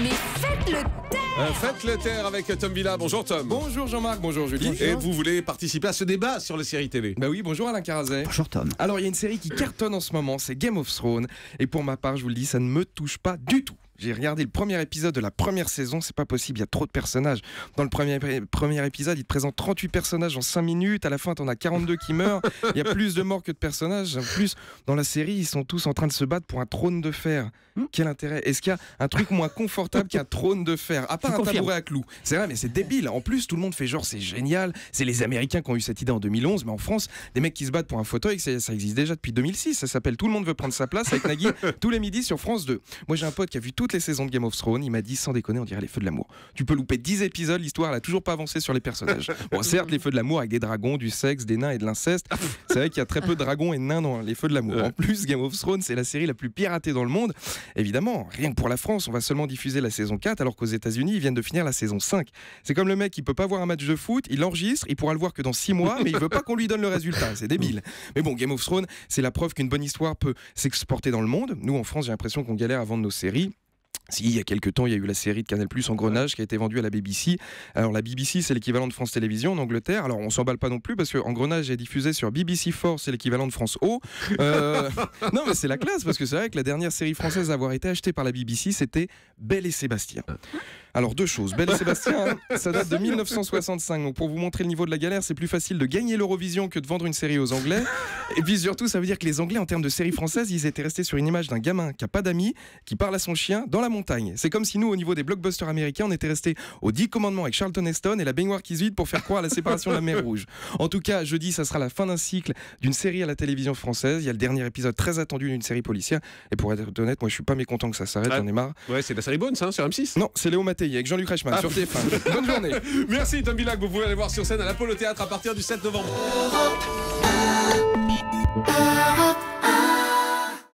Mais faites le taire. Faites le taire avec Tom Villa. Bonjour Tom. Bonjour Jean-Marc, bonjour Julie. Et vous voulez participer à ce débat sur les séries télé? Bah oui, bonjour Alain Carazet. Bonjour Tom. Alors il y a une série qui cartonne en ce moment, c'est Game of Thrones. Et pour ma part, je vous le dis, ça ne me touche pas du tout. J'ai regardé le premier épisode de la première saison, c'est pas possible, il y a trop de personnages. Dans le premier épisode, il te présente 38 personnages en 5 minutes, à la fin t'en as 42 qui meurent, il y a plus de morts que de personnages. En plus, dans la série, ils sont tous en train de se battre pour un trône de fer. Quel intérêt? Est-ce qu'il y a un truc moins confortable qu'un trône de fer? À part un tabouret à clous. C'est vrai, mais c'est débile. En plus, tout le monde fait genre c'est génial, c'est les Américains qui ont eu cette idée en 2011, mais en France, des mecs qui se battent pour un fauteuil, ça existe déjà depuis 2006, ça s'appelle Tout le monde veut prendre sa place avec Nagui tous les midis sur France 2. Moi j'ai un pote qui a vu toutes les saisons de Game of Thrones, il m'a dit sans déconner, on dirait les feux de l'amour. Tu peux louper 10 épisodes, l'histoire elle a toujours pas avancé sur les personnages. Bon, certes, les feux de l'amour avec des dragons, du sexe, des nains et de l'inceste, c'est vrai qu'il y a très peu de dragons et de nains dans les feux de l'amour. En plus, Game of Thrones, c'est la série la plus piratée dans le monde. Évidemment, rien que pour la France, on va seulement diffuser la saison 4 alors qu'aux États-Unis, ils viennent de finir la saison 5. C'est comme le mec qui peut pas voir un match de foot, il enregistre, il pourra le voir que dans 6 mois, mais il veut pas qu'on lui donne le résultat, c'est débile. Mais bon, Game of Thrones, c'est la preuve qu'une bonne histoire peut s'exporter dans le monde. Nous en France, j'ai l'impression qu'on galère à vendre nos séries. Si, il y a quelques temps, il y a eu la série de Canal+ Engrenage qui a été vendue à la BBC. Alors la BBC, c'est l'équivalent de France Télévisions en Angleterre. Alors on s'emballe pas non plus parce que Engrenage est diffusé sur BBC4, c'est l'équivalent de France O. Non mais c'est la classe parce que c'est vrai que la dernière série française à avoir été achetée par la BBC, c'était Belle et Sébastien. Alors deux choses, Belle et Sébastien, ça date de 1965. Donc pour vous montrer le niveau de la galère, c'est plus facile de gagner l'Eurovision que de vendre une série aux Anglais. Et puis surtout, ça veut dire que les Anglais, en termes de série française, ils étaient restés sur une image d'un gamin qui a pas d'amis, qui parle à son chien dans la montagne. C'est comme si nous, au niveau des blockbusters américains, on était restés aux 10 commandements avec Charlton Heston et la baignoire qui se vide pour faire croire à la séparation de la mer Rouge. En tout cas, jeudi, ça sera la fin d'un cycle d'une série à la télévision française. Il y a le dernier épisode très attendu d'une série policière. Et pour être honnête, moi, je suis pas mécontent que ça s'arrête, j'en ai marre. Ouais, c'est la série Bones, hein, sur M6. Non, c'est Léo Mattei avec Jean-Luc Reichmann sur TF1. Bonne journée. Merci Tom Villa, que vous pouvez aller voir sur scène à l'Apollo Théâtre à partir du 7 novembre.